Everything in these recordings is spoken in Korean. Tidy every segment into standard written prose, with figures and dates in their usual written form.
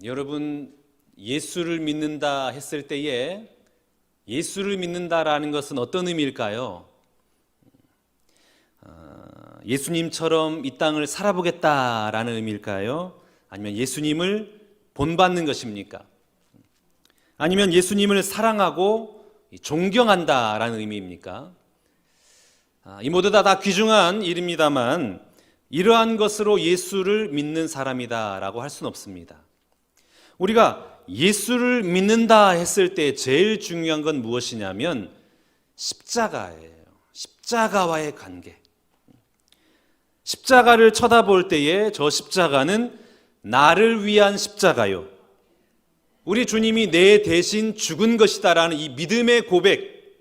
여러분, 예수를 믿는다 했을 때에 예수를 믿는다라는 것은 어떤 의미일까요? 예수님처럼 이 땅을 살아보겠다라는 의미일까요? 아니면 예수님을 본받는 것입니까? 아니면 예수님을 사랑하고 존경한다라는 의미입니까? 이 모두 다 귀중한 일입니다만 이러한 것으로 예수를 믿는 사람이다라고 할 수는 없습니다. 우리가 예수를 믿는다 했을 때 제일 중요한 건 무엇이냐면 십자가예요. 십자가와의 관계. 십자가를 쳐다볼 때에 저 십자가는 나를 위한 십자가요, 우리 주님이 내 대신 죽은 것이다라는 이 믿음의 고백,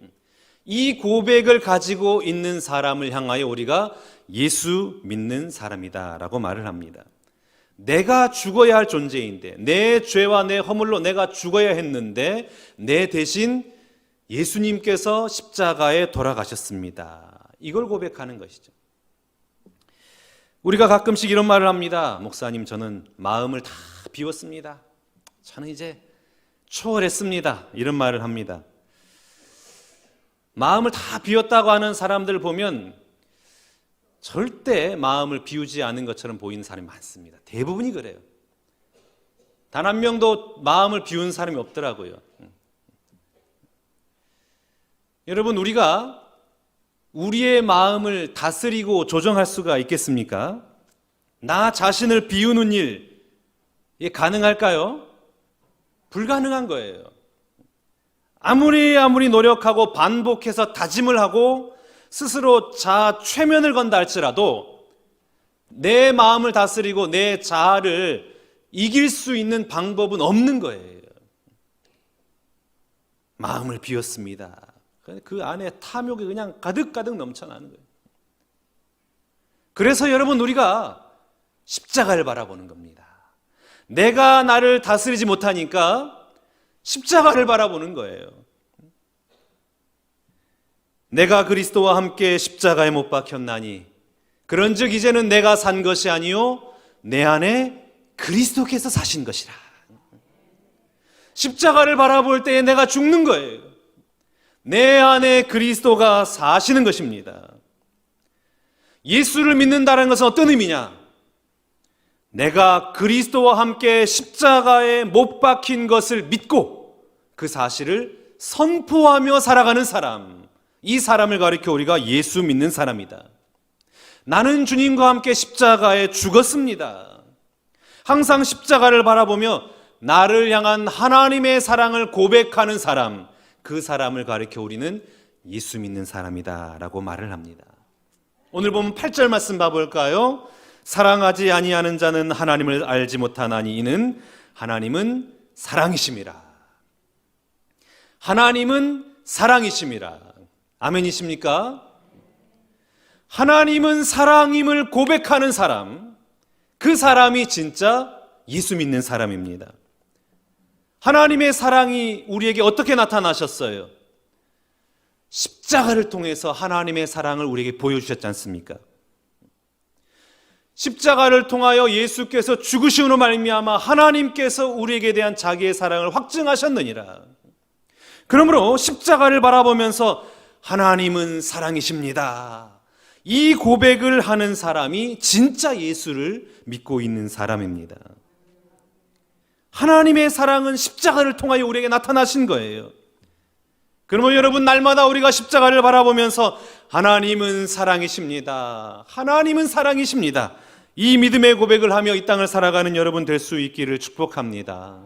이 고백을 가지고 있는 사람을 향하여 우리가 예수 믿는 사람이다라고 말을 합니다. 내가 죽어야 할 존재인데, 내 죄와 내 허물로 내가 죽어야 했는데 내 대신 예수님께서 십자가에 돌아가셨습니다. 이걸 고백하는 것이죠. 우리가 가끔씩 이런 말을 합니다. 목사님, 저는 마음을 다 비웠습니다. 저는 이제 초월했습니다. 이런 말을 합니다. 마음을 다 비웠다고 하는 사람들 보면 절대 마음을 비우지 않은 것처럼 보이는 사람이 많습니다. 대부분이 그래요. 단 한 명도 마음을 비운 사람이 없더라고요. 여러분, 우리가 우리의 마음을 다스리고 조정할 수가 있겠습니까? 나 자신을 비우는 일, 이게 가능할까요? 불가능한 거예요. 아무리 노력하고 반복해서 다짐을 하고 스스로 자아 최면을 건다 할지라도 내 마음을 다스리고 내 자아를 이길 수 있는 방법은 없는 거예요. 마음을 비웠습니다. 그 안에 탐욕이 그냥 가득가득 넘쳐나는 거예요. 그래서 여러분, 우리가 십자가를 바라보는 겁니다. 내가 나를 다스리지 못하니까 십자가를 바라보는 거예요. 내가 그리스도와 함께 십자가에 못 박혔나니 그런즉 이제는 내가 산 것이 아니요 내 안에 그리스도께서 사신 것이라. 십자가를 바라볼 때에 내가 죽는 거예요. 내 안에 그리스도가 사시는 것입니다. 예수를 믿는다는 것은 어떤 의미냐? 내가 그리스도와 함께 십자가에 못 박힌 것을 믿고 그 사실을 선포하며 살아가는 사람, 이 사람을 가리켜 우리가 예수 믿는 사람이다. 나는 주님과 함께 십자가에 죽었습니다. 항상 십자가를 바라보며 나를 향한 하나님의 사랑을 고백하는 사람, 그 사람을 가리켜 우리는 예수 믿는 사람이다 라고 말을 합니다. 오늘 보면 8절 말씀 봐볼까요? 사랑하지 아니하는 자는 하나님을 알지 못하나니 이는 하나님은 사랑이심이라. 하나님은 사랑이심이라. 아멘이십니까? 하나님은 사랑임을 고백하는 사람, 그 사람이 진짜 예수 믿는 사람입니다. 하나님의 사랑이 우리에게 어떻게 나타나셨어요? 십자가를 통해서 하나님의 사랑을 우리에게 보여주셨지 않습니까? 십자가를 통하여 예수께서 죽으심으로 말미암아 하나님께서 우리에게 대한 자기의 사랑을 확증하셨느니라. 그러므로 십자가를 바라보면서 하나님은 사랑이십니다, 이 고백을 하는 사람이 진짜 예수를 믿고 있는 사람입니다. 하나님의 사랑은 십자가를 통하여 우리에게 나타나신 거예요. 그러면 여러분, 날마다 우리가 십자가를 바라보면서 하나님은 사랑이십니다, 하나님은 사랑이십니다, 이 믿음의 고백을 하며 이 땅을 살아가는 여러분 될 수 있기를 축복합니다.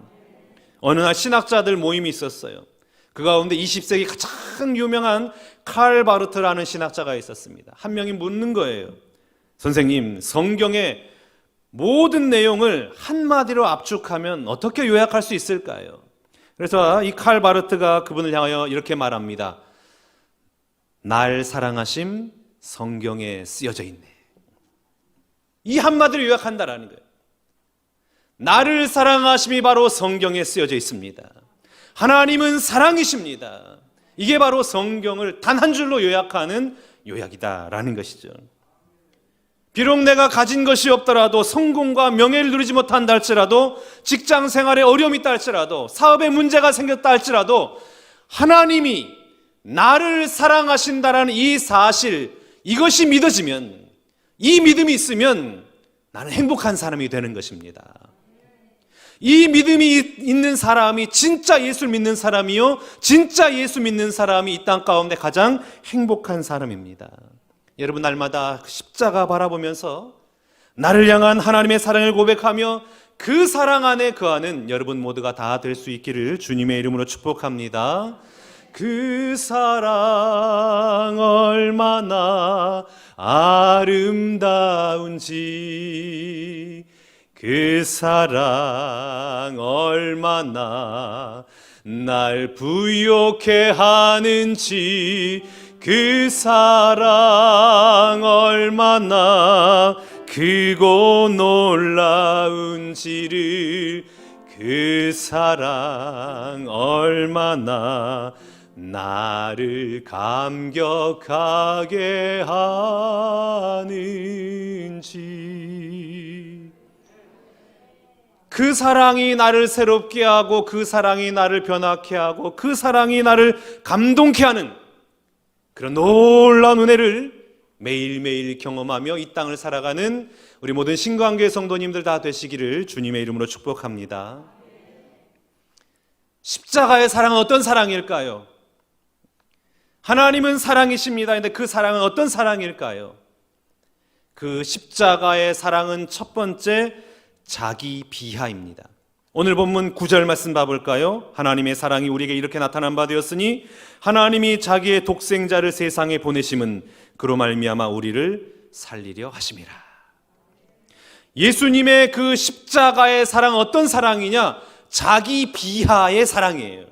어느 날 신학자들 모임이 있었어요. 그 가운데 20세기 가장 유명한 칼 바르트라는 신학자가 있었습니다. 한 명이 묻는 거예요. 선생님, 성경의 모든 내용을 한마디로 압축하면 어떻게 요약할 수 있을까요? 그래서 이 칼 바르트가 그분을 향하여 이렇게 말합니다. 날 사랑하심 성경에 쓰여져 있네. 이 한마디로 요약한다라는 거예요. 나를 사랑하심이 바로 성경에 쓰여져 있습니다. 하나님은 사랑이십니다. 이게 바로 성경을 단 한 줄로 요약하는 요약이다라는 것이죠. 비록 내가 가진 것이 없더라도, 성공과 명예를 누리지 못한다 할지라도, 직장 생활에 어려움이 있다 할지라도, 사업에 문제가 생겼다 할지라도 하나님이 나를 사랑하신다라는 이 사실, 이것이 믿어지면, 이 믿음이 있으면 나는 행복한 사람이 되는 것입니다. 이 믿음이 있는 사람이 진짜 예수를 믿는 사람이요, 진짜 예수 믿는 사람이 이 땅 가운데 가장 행복한 사람입니다. 여러분, 날마다 십자가 바라보면서 나를 향한 하나님의 사랑을 고백하며 그 사랑 안에 거하는 여러분 모두가 다 될 수 있기를 주님의 이름으로 축복합니다. 그 사랑 얼마나 아름다운지, 그 사랑 얼마나 날 부욕해 하는지, 그 사랑 얼마나 크고 놀라운지를, 그 사랑 얼마나 나를 감격하게 하는지. 그 사랑이 나를 새롭게 하고, 그 사랑이 나를 변화케 하고, 그 사랑이 나를 감동케 하는 그런 놀라운 은혜를 매일매일 경험하며 이 땅을 살아가는 우리 모든 신광교회 성도님들 다 되시기를 주님의 이름으로 축복합니다. 십자가의 사랑은 어떤 사랑일까요? 하나님은 사랑이십니다. 그런데 그 사랑은 어떤 사랑일까요? 그 십자가의 사랑은 첫 번째, 자기 비하입니다. 오늘 본문 9절 말씀 봐볼까요? 하나님의 사랑이 우리에게 이렇게 나타난 바 되었으니 하나님이 자기의 독생자를 세상에 보내심은 그로 말미암아 우리를 살리려 하심이라. 예수님의 그 십자가의 사랑은 어떤 사랑이냐? 자기 비하의 사랑이에요.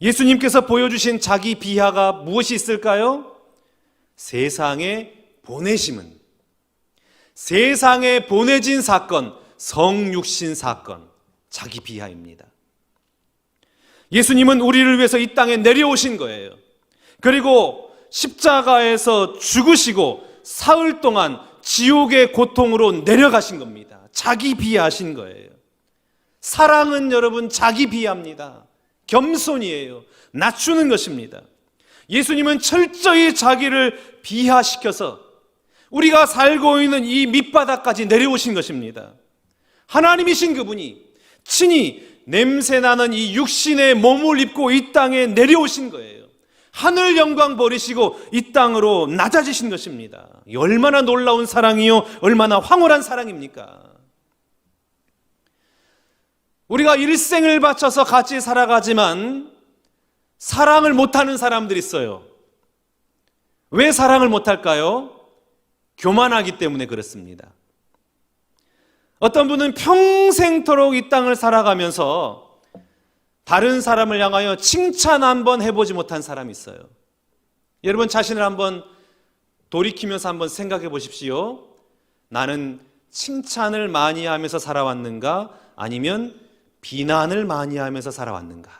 예수님께서 보여주신 자기 비하가 무엇이 있을까요? 세상에 보내심은, 세상에 보내진 사건, 성육신 사건, 자기 비하입니다. 예수님은 우리를 위해서 이 땅에 내려오신 거예요. 그리고 십자가에서 죽으시고 사흘 동안 지옥의 고통으로 내려가신 겁니다. 자기 비하하신 거예요. 사랑은 여러분 자기 비하입니다. 겸손이에요. 낮추는 것입니다. 예수님은 철저히 자기를 비하시켜서 우리가 살고 있는 이 밑바닥까지 내려오신 것입니다. 하나님이신 그분이 친히 냄새나는 이 육신의 몸을 입고 이 땅에 내려오신 거예요. 하늘 영광 버리시고 이 땅으로 낮아지신 것입니다. 얼마나 놀라운 사랑이요, 얼마나 황홀한 사랑입니까? 우리가 일생을 바쳐서 같이 살아가지만 사랑을 못하는 사람들이 있어요. 왜 사랑을 못할까요? 교만하기 때문에 그렇습니다. 어떤 분은 평생토록 이 땅을 살아가면서 다른 사람을 향하여 칭찬 한번 해보지 못한 사람이 있어요. 여러분 자신을 한번 돌이키면서 한번 생각해 보십시오. 나는 칭찬을 많이 하면서 살아왔는가? 아니면 비난을 많이 하면서 살아왔는가?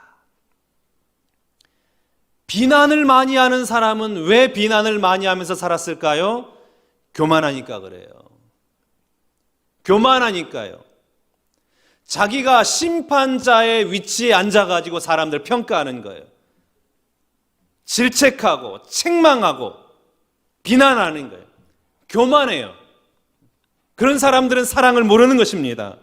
비난을 많이 하는 사람은 왜 비난을 많이 하면서 살았을까요? 교만하니까 그래요. 교만하니까요. 자기가 심판자의 위치에 앉아가지고 사람들 평가하는 거예요. 질책하고 책망하고 비난하는 거예요. 교만해요. 그런 사람들은 사랑을 모르는 것입니다.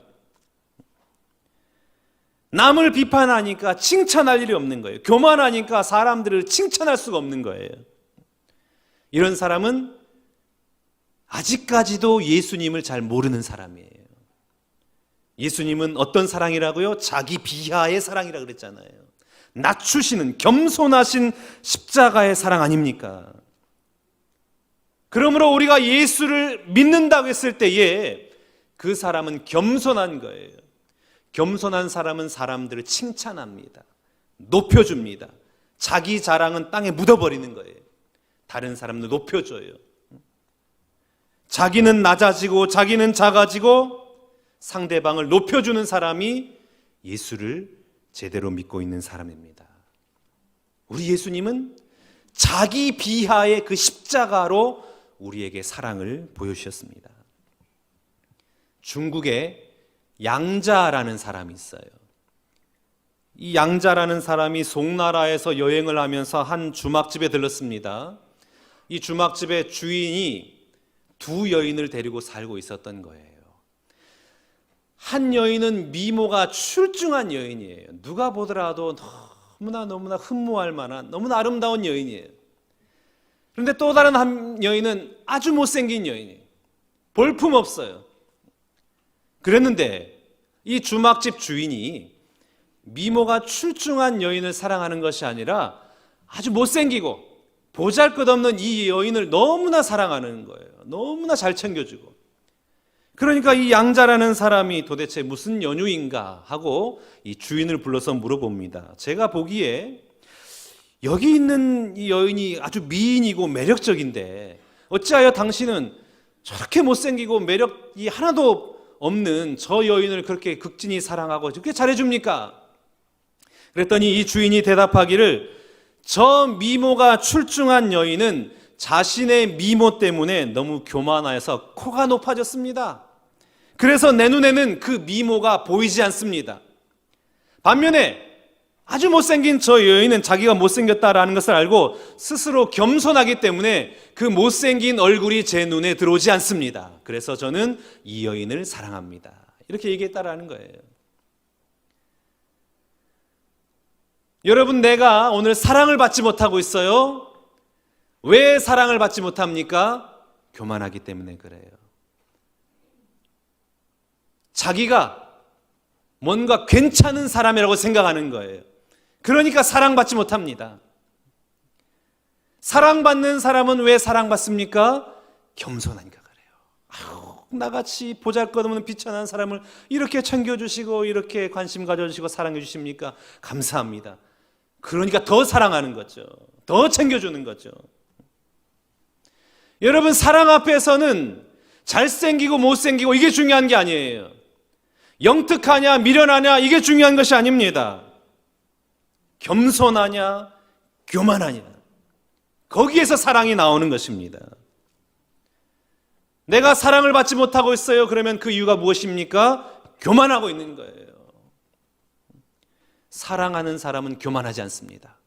남을 비판하니까 칭찬할 일이 없는 거예요. 교만하니까 사람들을 칭찬할 수가 없는 거예요. 이런 사람은 아직까지도 예수님을 잘 모르는 사람이에요. 예수님은 어떤 사랑이라고요? 자기 비하의 사랑이라고 그랬잖아요. 낮추시는, 겸손하신 십자가의 사랑 아닙니까? 그러므로 우리가 예수를 믿는다고 했을 때에 그 사람은 겸손한 거예요. 겸손한 사람은 사람들을 칭찬합니다. 높여줍니다. 자기 자랑은 땅에 묻어버리는 거예요. 다른 사람들 높여줘요. 자기는 낮아지고 자기는 작아지고 상대방을 높여주는 사람이 예수를 제대로 믿고 있는 사람입니다. 우리 예수님은 자기 비하의 그 십자가로 우리에게 사랑을 보여주셨습니다. 중국에 양자라는 사람이 있어요. 이 양자라는 사람이 송나라에서 여행을 하면서 한 주막집에 들렀습니다. 이 주막집의 주인이 두 여인을 데리고 살고 있었던 거예요. 한 여인은 미모가 출중한 여인이에요. 누가 보더라도 너무나 흠모할 만한 너무나 아름다운 여인이에요. 그런데 또 다른 한 여인은 아주 못생긴 여인이에요. 볼품 없어요. 그랬는데 이 주막집 주인이 미모가 출중한 여인을 사랑하는 것이 아니라 아주 못생기고 보잘것없는 이 여인을 너무나 사랑하는 거예요. 너무나 잘 챙겨주고. 그러니까 이 양자라는 사람이 도대체 무슨 연유인가 하고 이 주인을 불러서 물어봅니다. 제가 보기에 여기 있는 이 여인이 아주 미인이고 매력적인데 어찌하여 당신은 저렇게 못생기고 매력이 하나도 없는 저 여인을 그렇게 극진히 사랑하고 그렇게 잘해줍니까? 그랬더니 이 주인이 대답하기를 저 미모가 출중한 여인은 자신의 미모 때문에 너무 교만해서 코가 높아졌습니다. 그래서 내 눈에는 그 미모가 보이지 않습니다. 반면에 아주 못생긴 저 여인은 자기가 못생겼다라는 것을 알고 스스로 겸손하기 때문에 그 못생긴 얼굴이 제 눈에 들어오지 않습니다. 그래서 저는 이 여인을 사랑합니다. 이렇게 얘기했다라는 거예요. 여러분, 내가 오늘 사랑을 받지 못하고 있어요. 왜 사랑을 받지 못합니까? 교만하기 때문에 그래요. 자기가 뭔가 괜찮은 사람이라고 생각하는 거예요. 그러니까 사랑받지 못합니다. 사랑받는 사람은 왜 사랑받습니까? 겸손하니까 그래요. 나같이 보잘것없는 비천한 사람을 이렇게 챙겨주시고 이렇게 관심 가져주시고 사랑해 주십니까? 감사합니다. 그러니까 더 사랑하는 거죠. 더 챙겨주는 거죠. 여러분, 사랑 앞에서는 잘생기고 못생기고 이게 중요한 게 아니에요. 영특하냐 미련하냐 이게 중요한 것이 아닙니다. 겸손하냐 교만하냐 거기에서 사랑이 나오는 것입니다. 내가 사랑을 받지 못하고 있어요. 그러면 그 이유가 무엇입니까? 교만하고 있는 거예요. 사랑하는 사람은 교만하지 않습니다.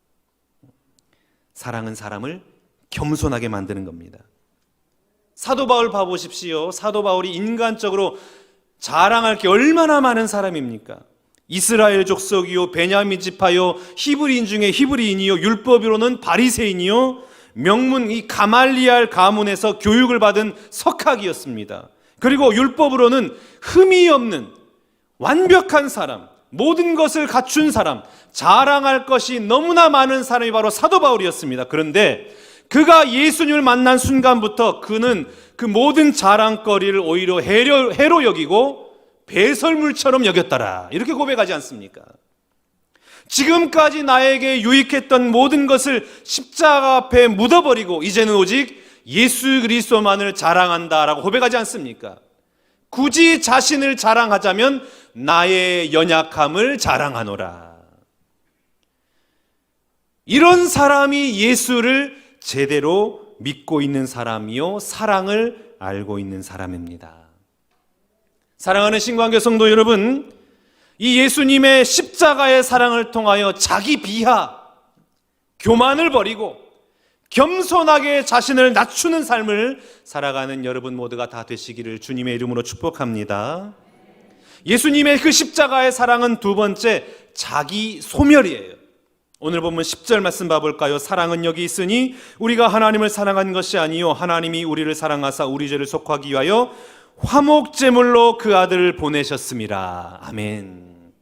사랑은 사람을 겸손하게 만드는 겁니다. 사도 바울 봐보십시오. 사도 바울이 인간적으로 자랑할 게 얼마나 많은 사람입니까? 이스라엘 족속이요 베냐민 지파요 히브리인 중에 히브리인이요 율법으로는 바리새인이요 명문 이 가말리알 가문에서 교육을 받은 석학이었습니다. 그리고 율법으로는 흠이 없는 완벽한 사람, 모든 것을 갖춘 사람, 자랑할 것이 너무나 많은 사람이 바로 사도 바울이었습니다. 그런데 그가 예수님을 만난 순간부터 그는 그 모든 자랑거리를 오히려 해로 여기고 배설물처럼 여겼더라. 이렇게 고백하지 않습니까? 지금까지 나에게 유익했던 모든 것을 십자가 앞에 묻어버리고 이제는 오직 예수 그리스도만을 자랑한다라고 고백하지 않습니까? 굳이 자신을 자랑하자면 나의 연약함을 자랑하노라. 이런 사람이 예수를 제대로 믿고 있는 사람이요 사랑을 알고 있는 사람입니다. 사랑하는 신광교 성도 여러분, 이 예수님의 십자가의 사랑을 통하여 자기 비하, 교만을 버리고 겸손하게 자신을 낮추는 삶을 살아가는 여러분 모두가 다 되시기를 주님의 이름으로 축복합니다. 예수님의 그 십자가의 사랑은 두 번째, 자기 소멸이에요. 오늘 보면 10절 말씀 봐볼까요? 사랑은 여기 있으니 우리가 하나님을 사랑한 것이 아니요 하나님이 우리를 사랑하사 우리 죄를 속하기 위하여 화목제물로 그 아들을 보내셨습니다. 아멘.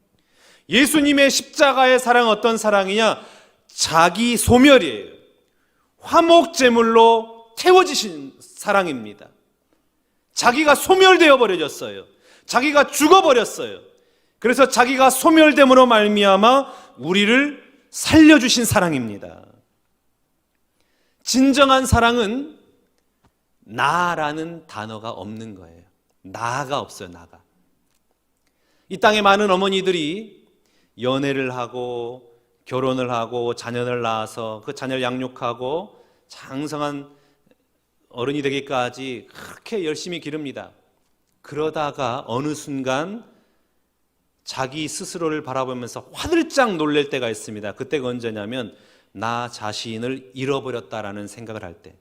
예수님의 십자가의 사랑은 어떤 사랑이냐? 자기 소멸이에요. 화목제물로 태워지신 사랑입니다. 자기가 소멸되어 버려졌어요. 자기가 죽어버렸어요. 그래서 자기가 소멸됨으로 말미암아 우리를 살려주신 사랑입니다. 진정한 사랑은 나라는 단어가 없는 거예요. 나가 없어요. 나가. 이 땅에 많은 어머니들이 연애를 하고 결혼을 하고 자녀를 낳아서 그 자녀를 양육하고 장성한 어른이 되기까지 그렇게 열심히 기릅니다. 그러다가 어느 순간 자기 스스로를 바라보면서 화들짝 놀랄 때가 있습니다. 그때가 언제냐면 나 자신을 잃어버렸다라는 생각을 할 때.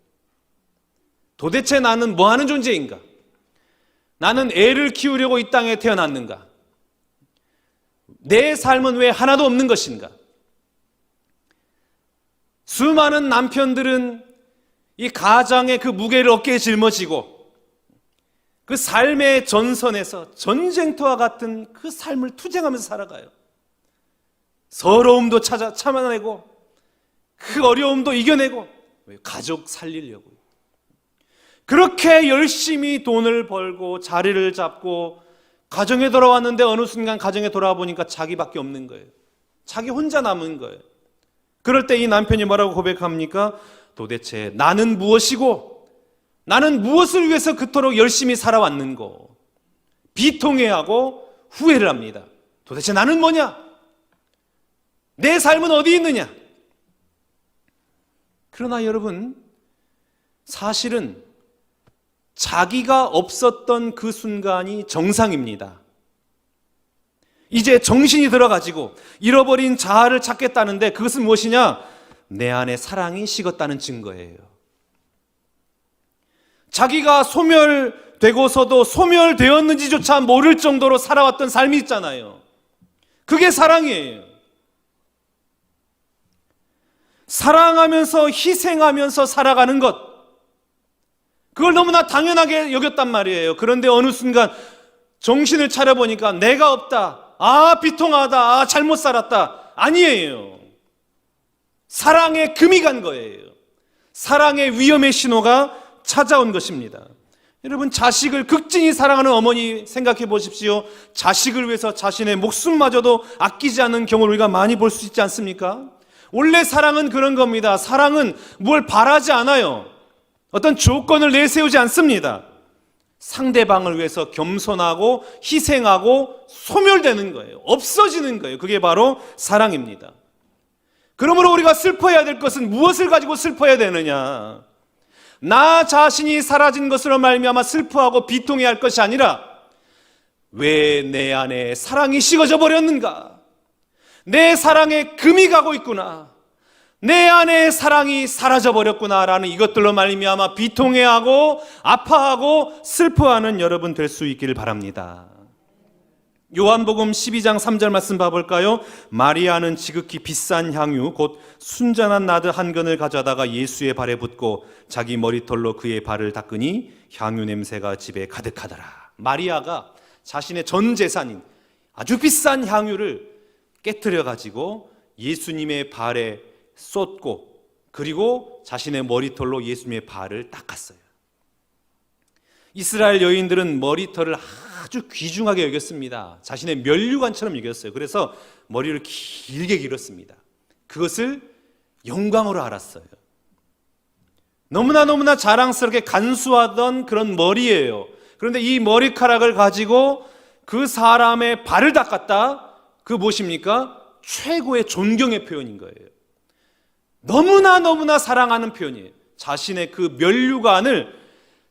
도대체 나는 뭐 하는 존재인가? 나는 애를 키우려고 이 땅에 태어났는가? 내 삶은 왜 하나도 없는 것인가? 수많은 남편들은 이 가장의 그 무게를 어깨에 짊어지고 그 삶의 전선에서 전쟁터와 같은 그 삶을 투쟁하면서 살아가요. 서러움도 참아내고 그 어려움도 이겨내고 가족 살리려고 그렇게 열심히 돈을 벌고 자리를 잡고 가정에 돌아왔는데 어느 순간 가정에 돌아와 보니까 자기밖에 없는 거예요. 자기 혼자 남은 거예요. 그럴 때 이 남편이 뭐라고 고백합니까? 도대체 나는 무엇이고 나는 무엇을 위해서 그토록 열심히 살아왔는고 비통해하고 후회를 합니다. 도대체 나는 뭐냐? 내 삶은 어디 있느냐? 그러나 여러분, 사실은 자기가 없었던 그 순간이 정상입니다. 이제 정신이 들어가지고 잃어버린 자아를 찾겠다는데 그것은 무엇이냐? 내 안에 사랑이 식었다는 증거예요. 자기가 소멸되고서도 소멸되었는지조차 모를 정도로 살아왔던 삶이 있잖아요. 그게 사랑이에요. 사랑하면서 희생하면서 살아가는 것, 그걸 너무나 당연하게 여겼단 말이에요. 그런데 어느 순간 정신을 차려보니까 내가 없다, 아 비통하다, 아 잘못 살았다. 아니에요. 사랑에 금이 간 거예요. 사랑의 위험의 신호가 찾아온 것입니다. 여러분, 자식을 극진히 사랑하는 어머니 생각해 보십시오. 자식을 위해서 자신의 목숨마저도 아끼지 않는 경우를 우리가 많이 볼 수 있지 않습니까? 원래 사랑은 그런 겁니다. 사랑은 뭘 바라지 않아요. 어떤 조건을 내세우지 않습니다. 상대방을 위해서 겸손하고 희생하고 소멸되는 거예요. 없어지는 거예요. 그게 바로 사랑입니다. 그러므로 우리가 슬퍼해야 될 것은 무엇을 가지고 슬퍼해야 되느냐? 나 자신이 사라진 것으로 말미암아 슬퍼하고 비통해야 할 것이 아니라 왜 내 안에 사랑이 식어져 버렸는가? 내 사랑에 금이 가고 있구나. 내 안에 사랑이 사라져 버렸구나라는 이것들로 말미암아 비통해하고 아파하고 슬퍼하는 여러분 될 수 있기를 바랍니다. 요한복음 12장 3절 말씀 봐볼까요? 마리아는 지극히 비싼 향유 곧 순전한 나드 한 근을 가져다가 예수의 발에 붓고 자기 머리털로 그의 발을 닦으니 향유 냄새가 집에 가득하더라. 마리아가 자신의 전 재산인 아주 비싼 향유를 깨트려 가지고 예수님의 발에 쏟고 그리고 자신의 머리털로 예수님의 발을 닦았어요. 이스라엘 여인들은 머리털을 아주 귀중하게 여겼습니다. 자신의 면류관처럼 여겼어요. 그래서 머리를 길게 길었습니다. 그것을 영광으로 알았어요. 너무나 자랑스럽게 간수하던 그런 머리예요. 그런데 이 머리카락을 가지고 그 사람의 발을 닦았다? 그 무엇입니까? 최고의 존경의 표현인 거예요. 너무나 사랑하는 표현이에요. 자신의 그 면류관을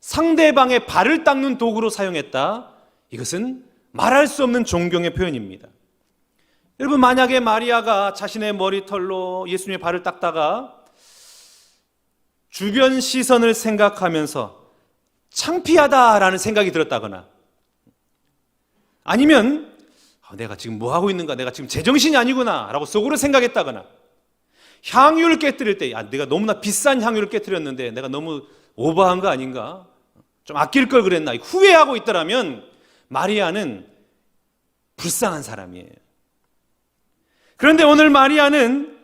상대방의 발을 닦는 도구로 사용했다. 이것은 말할 수 없는 존경의 표현입니다. 여러분, 만약에 마리아가 자신의 머리털로 예수님의 발을 닦다가 주변 시선을 생각하면서 창피하다라는 생각이 들었다거나 아니면 내가 지금 뭐 하고 있는가, 내가 지금 제정신이 아니구나 라고 속으로 생각했다거나 향유를 깨뜨릴 때 내가 너무나 비싼 향유를 깨뜨렸는데 내가 너무 오버한 거 아닌가, 좀 아낄 걸 그랬나 후회하고 있더라면 마리아는 불쌍한 사람이에요. 그런데 오늘 마리아는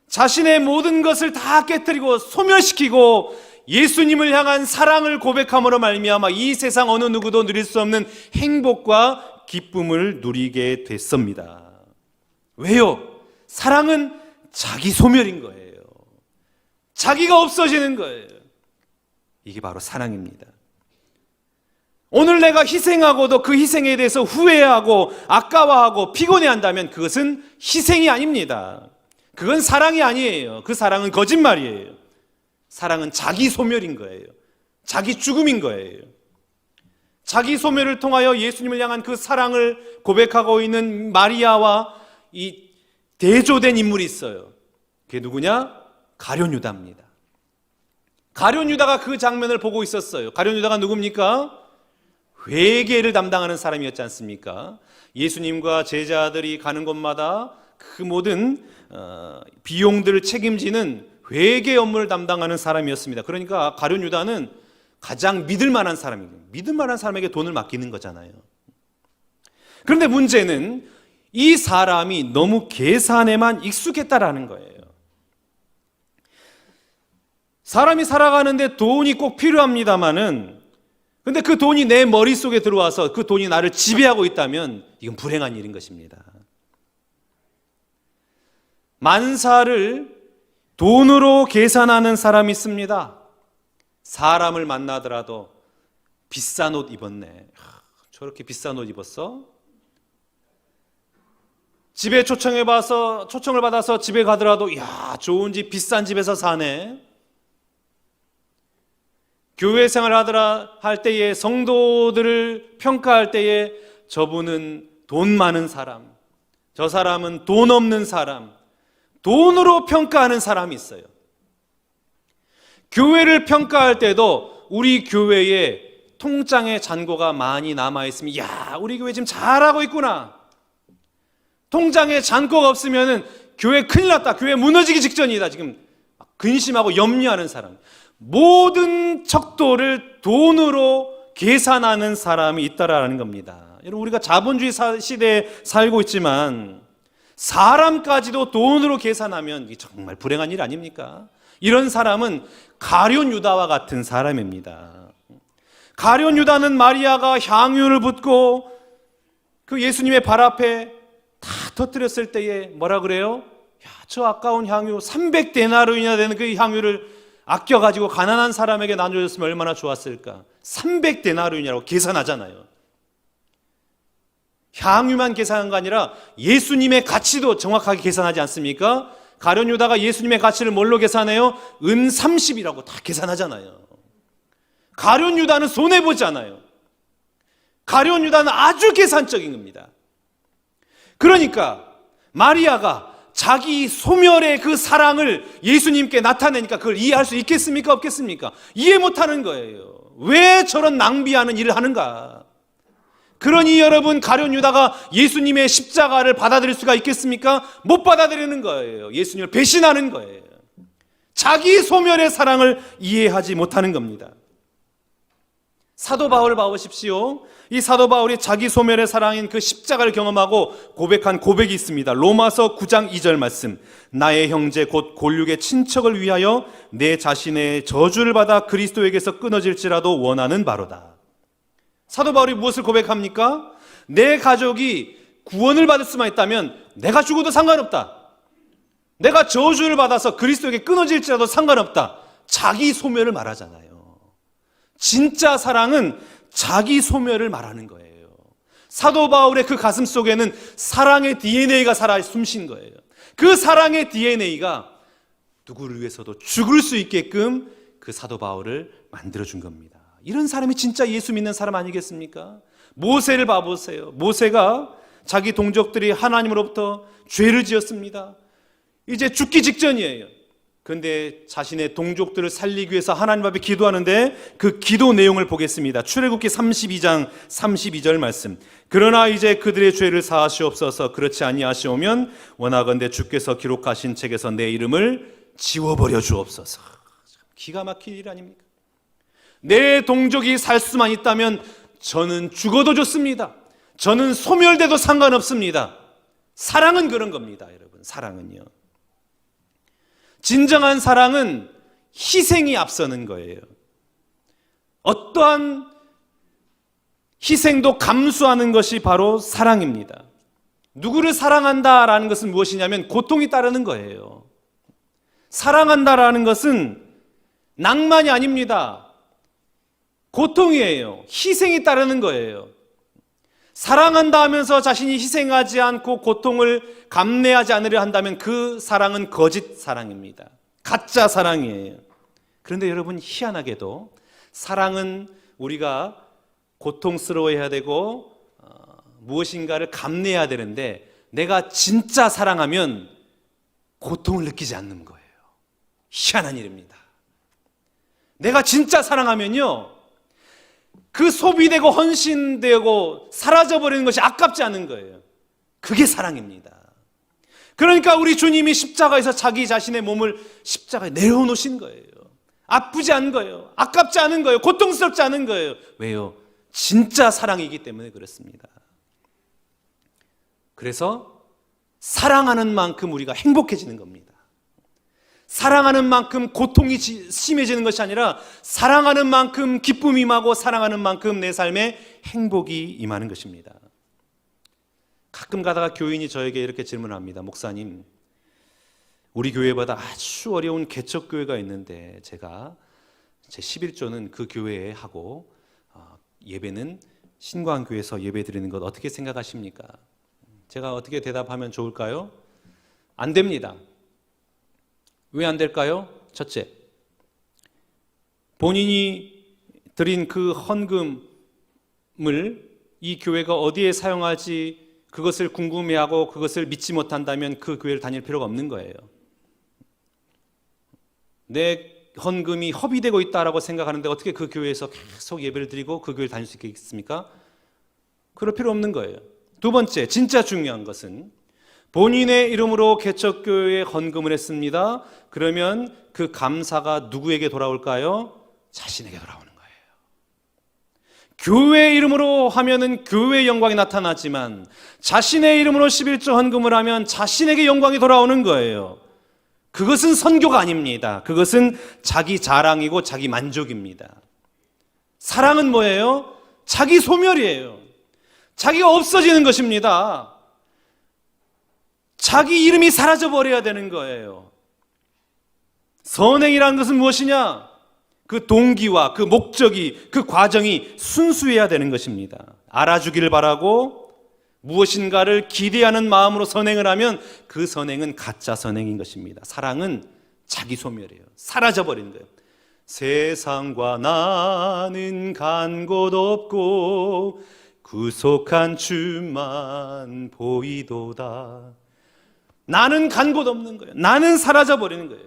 자신의 모든 것을 다 깨뜨리고 소멸시키고 예수님을 향한 사랑을 고백함으로 말미암아 이 세상 어느 누구도 누릴 수 없는 행복과 기쁨을 누리게 됐습니다. 왜요? 사랑은 자기 소멸인 거예요. 자기가 없어지는 거예요. 이게 바로 사랑입니다. 오늘 내가 희생하고도 그 희생에 대해서 후회하고 아까워하고 피곤해한다면 그것은 희생이 아닙니다. 그건 사랑이 아니에요. 그 사랑은 거짓말이에요. 사랑은 자기 소멸인 거예요. 자기 죽음인 거예요. 자기 소멸을 통하여 예수님을 향한 그 사랑을 고백하고 있는 마리아와 이 대조된 인물이 있어요. 그게 누구냐? 가룟 유다입니다. 가룟 유다가 그 장면을 보고 있었어요. 가룟 유다가 누굽니까? 회계를 담당하는 사람이었지 않습니까? 예수님과 제자들이 가는 곳마다 그 모든 비용들을 책임지는 회계 업무를 담당하는 사람이었습니다. 그러니까 가룟 유다는 가장 믿을 만한 사람이에요. 믿을 만한 사람에게 돈을 맡기는 거잖아요. 그런데 문제는 이 사람이 너무 계산에만 익숙했다라는 거예요. 사람이 살아가는데 돈이 꼭 필요합니다마는, 근데 그 돈이 내 머릿속에 들어와서 그 돈이 나를 지배하고 있다면 이건 불행한 일인 것입니다. 만사를 돈으로 계산하는 사람이 있습니다. 사람을 만나더라도 비싼 옷 입었네. 저렇게 비싼 옷 입었어? 집에 초청을 받아서 집에 가더라도 야, 좋은 집, 비싼 집에서 사네. 교회 생활을 할 때에 성도들을 평가할 때에 저분은 돈 많은 사람, 저 사람은 돈 없는 사람, 돈으로 평가하는 사람이 있어요. 교회를 평가할 때도 우리 교회에 통장에 잔고가 많이 남아있으면 야, 우리 교회 지금 잘하고 있구나. 통장에 잔고가 없으면 교회 큰일 났다, 교회 무너지기 직전이다, 지금 근심하고 염려하는 사람. 모든 척도를 돈으로 계산하는 사람이 있다라는 겁니다. 여러분, 우리가 자본주의 시대에 살고 있지만 사람까지도 돈으로 계산하면 이게 정말 불행한 일 아닙니까? 이런 사람은 가룟 유다와 같은 사람입니다. 가룟 유다는 마리아가 향유를 붓고 그 예수님의 발 앞에 다 터뜨렸을 때에 뭐라 그래요? 야, 저 아까운 향유 300데나리온이나 되는 그 향유를 아껴가지고 가난한 사람에게 나눠줬으면 얼마나 좋았을까? 300데나리온이라고 계산하잖아요. 향유만 계산한 거 아니라 예수님의 가치도 정확하게 계산하지 않습니까? 가룟 유다가 예수님의 가치를 뭘로 계산해요? 은 30이라고 다 계산하잖아요. 가룟 유다는 손해보지 않아요. 가룟 유다는 아주 계산적인 겁니다. 그러니까 마리아가 자기 소멸의 그 사랑을 예수님께 나타내니까 그걸 이해할 수 있겠습니까? 없겠습니까? 이해 못하는 거예요. 왜 저런 낭비하는 일을 하는가? 그러니 여러분, 가룟 유다가 예수님의 십자가를 받아들일 수가 있겠습니까? 못 받아들이는 거예요. 예수님을 배신하는 거예요. 자기 소멸의 사랑을 이해하지 못하는 겁니다. 사도 바울을 봐보십시오. 이 사도 바울이 자기 소멸의 사랑인 그 십자가를 경험하고 고백한 고백이 있습니다. 로마서 9장 2절 말씀. 나의 형제 곧 골육의 친척을 위하여 내 자신의 저주를 받아 그리스도에게서 끊어질지라도 원하는 바로다. 사도 바울이 무엇을 고백합니까? 내 가족이 구원을 받을 수만 있다면 내가 죽어도 상관없다. 내가 저주를 받아서 그리스도에게 끊어질지라도 상관없다. 자기 소멸을 말하잖아요. 진짜 사랑은 자기 소멸을 말하는 거예요. 사도 바울의 그 가슴 속에는 사랑의 DNA가 살아 숨쉰 거예요. 그 사랑의 DNA가 누구를 위해서도 죽을 수 있게끔 그 사도 바울을 만들어준 겁니다. 이런 사람이 진짜 예수 믿는 사람 아니겠습니까? 모세를 봐보세요. 모세가 자기 동족들이 하나님으로부터 죄를 지었습니다. 이제 죽기 직전이에요. 그런데 자신의 동족들을 살리기 위해서 하나님 앞에 기도하는데 그 기도 내용을 보겠습니다. 출애굽기 32장 32절 말씀. 그러나 이제 그들의 죄를 사하시옵소서. 그렇지 아니하시오면 원하건대 주께서 기록하신 책에서 내 이름을 지워버려 주옵소서. 기가 막힐 일 아닙니까? 내 동족이 살 수만 있다면 저는 죽어도 좋습니다. 저는 소멸돼도 상관없습니다. 사랑은 그런 겁니다, 여러분. 사랑은요. 진정한 사랑은 희생이 앞서는 거예요. 어떠한 희생도 감수하는 것이 바로 사랑입니다. 누구를 사랑한다라는 것은 무엇이냐면 고통이 따르는 거예요. 사랑한다라는 것은 낭만이 아닙니다. 고통이에요. 희생이 따르는 거예요. 사랑한다 하면서 자신이 희생하지 않고 고통을 감내하지 않으려 한다면 그 사랑은 거짓 사랑입니다. 가짜 사랑이에요. 그런데 여러분, 희한하게도 사랑은 우리가 고통스러워해야 되고 무엇인가를 감내해야 되는데 내가 진짜 사랑하면 고통을 느끼지 않는 거예요. 희한한 일입니다. 내가 진짜 사랑하면요, 그 소비되고 헌신되고 사라져버리는 것이 아깝지 않은 거예요. 그게 사랑입니다. 그러니까 우리 주님이 십자가에서 자기 자신의 몸을 십자가에 내려놓으신 거예요. 아프지 않은 거예요. 아깝지 않은 거예요. 고통스럽지 않은 거예요. 왜요? 진짜 사랑이기 때문에 그렇습니다. 그래서 사랑하는 만큼 우리가 행복해지는 겁니다. 사랑하는 만큼 고통이 심해지는 것이 아니라 사랑하는 만큼 기쁨이 임하고 사랑하는 만큼 내 삶에 행복이 임하는 것입니다. 가끔 가다가 교인이 저에게 이렇게 질문합니다. 목사님, 우리 교회보다 아주 어려운 개척교회가 있는데 제가 제 11조는 그 교회에 하고 예배는 신광교회에서 예배 드리는 것 어떻게 생각하십니까? 제가 어떻게 대답하면 좋을까요? 안 됩니다. 왜 안 될까요? 첫째, 본인이 드린 그 헌금을 이 교회가 어디에 사용할지 그것을 궁금해하고 그것을 믿지 못한다면 그 교회를 다닐 필요가 없는 거예요. 내 헌금이 허비되고 있다라고 생각하는데 어떻게 그 교회에서 계속 예배를 드리고 그 교회를 다닐 수 있겠습니까? 그럴 필요 없는 거예요. 두 번째, 진짜 중요한 것은 본인의 이름으로 개척교회에 헌금을 했습니다. 그러면 그 감사가 누구에게 돌아올까요? 자신에게 돌아오는 거예요. 교회 이름으로 하면은 교회의 영광이 나타나지만 자신의 이름으로 11조 헌금을 하면 자신에게 영광이 돌아오는 거예요. 그것은 선교가 아닙니다. 그것은 자기 자랑이고 자기 만족입니다. 사랑은 뭐예요? 자기 소멸이에요. 자기가 없어지는 것입니다. 자기 이름이 사라져버려야 되는 거예요. 선행이라는 것은 무엇이냐? 그 동기와 그 목적이, 그 과정이 순수해야 되는 것입니다. 알아주기를 바라고 무엇인가를 기대하는 마음으로 선행을 하면 그 선행은 가짜 선행인 것입니다. 사랑은 자기 소멸이에요. 사라져버리는 거예요. 세상과 나는 간 곳 없고 구속한 주만 보이도다. 나는 간 곳 없는 거예요. 나는 사라져버리는 거예요.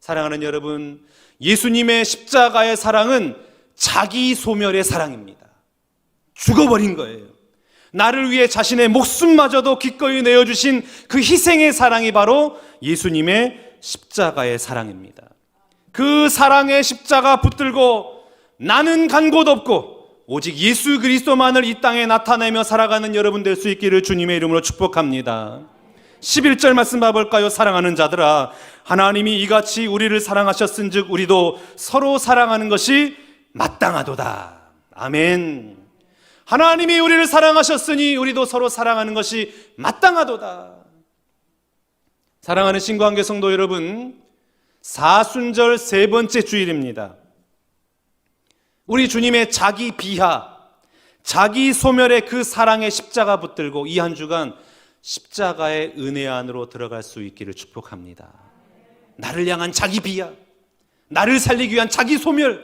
사랑하는 여러분, 예수님의 십자가의 사랑은 자기 소멸의 사랑입니다. 죽어버린 거예요. 나를 위해 자신의 목숨마저도 기꺼이 내어주신 그 희생의 사랑이 바로 예수님의 십자가의 사랑입니다. 그 사랑의 십자가 붙들고 나는 간 곳 없고 오직 예수 그리스도만을 이 땅에 나타내며 살아가는 여러분 될 수 있기를 주님의 이름으로 축복합니다. 11절 말씀 봐볼까요? 사랑하는 자들아, 하나님이 이같이 우리를 사랑하셨은즉 우리도 서로 사랑하는 것이 마땅하도다. 아멘. 하나님이 우리를 사랑하셨으니 우리도 서로 사랑하는 것이 마땅하도다. 사랑하는 신광교 성도 여러분, 사순절 세 번째 주일입니다. 우리 주님의 자기 비하, 자기 소멸의 그 사랑의 십자가 붙들고 이 한 주간 십자가의 은혜 안으로 들어갈 수 있기를 축복합니다. 나를 향한 자기 비하, 나를 살리기 위한 자기 소멸,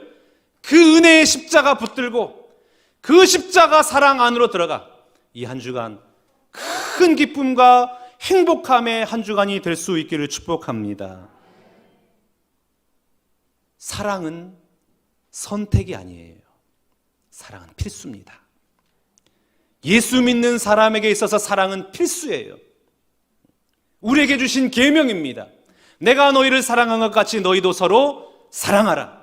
그 은혜의 십자가 붙들고 그 십자가 사랑 안으로 들어가 이 한 주간 큰 기쁨과 행복함의 한 주간이 될 수 있기를 축복합니다. 사랑은 선택이 아니에요. 사랑은 필수입니다. 예수 믿는 사람에게 있어서 사랑은 필수예요. 우리에게 주신 계명입니다. 내가 너희를 사랑한 것 같이 너희도 서로 사랑하라.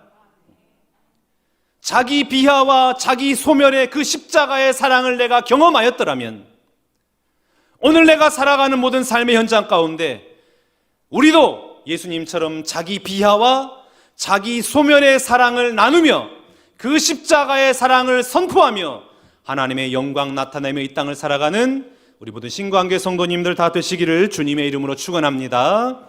자기 비하와 자기 소멸의 그 십자가의 사랑을 내가 경험하였더라면 오늘 내가 살아가는 모든 삶의 현장 가운데 우리도 예수님처럼 자기 비하와 자기 소멸의 사랑을 나누며 그 십자가의 사랑을 선포하며 하나님의 영광 나타내며 이 땅을 살아가는 우리 모든 신광교 성도님들 다 되시기를 주님의 이름으로 축원합니다.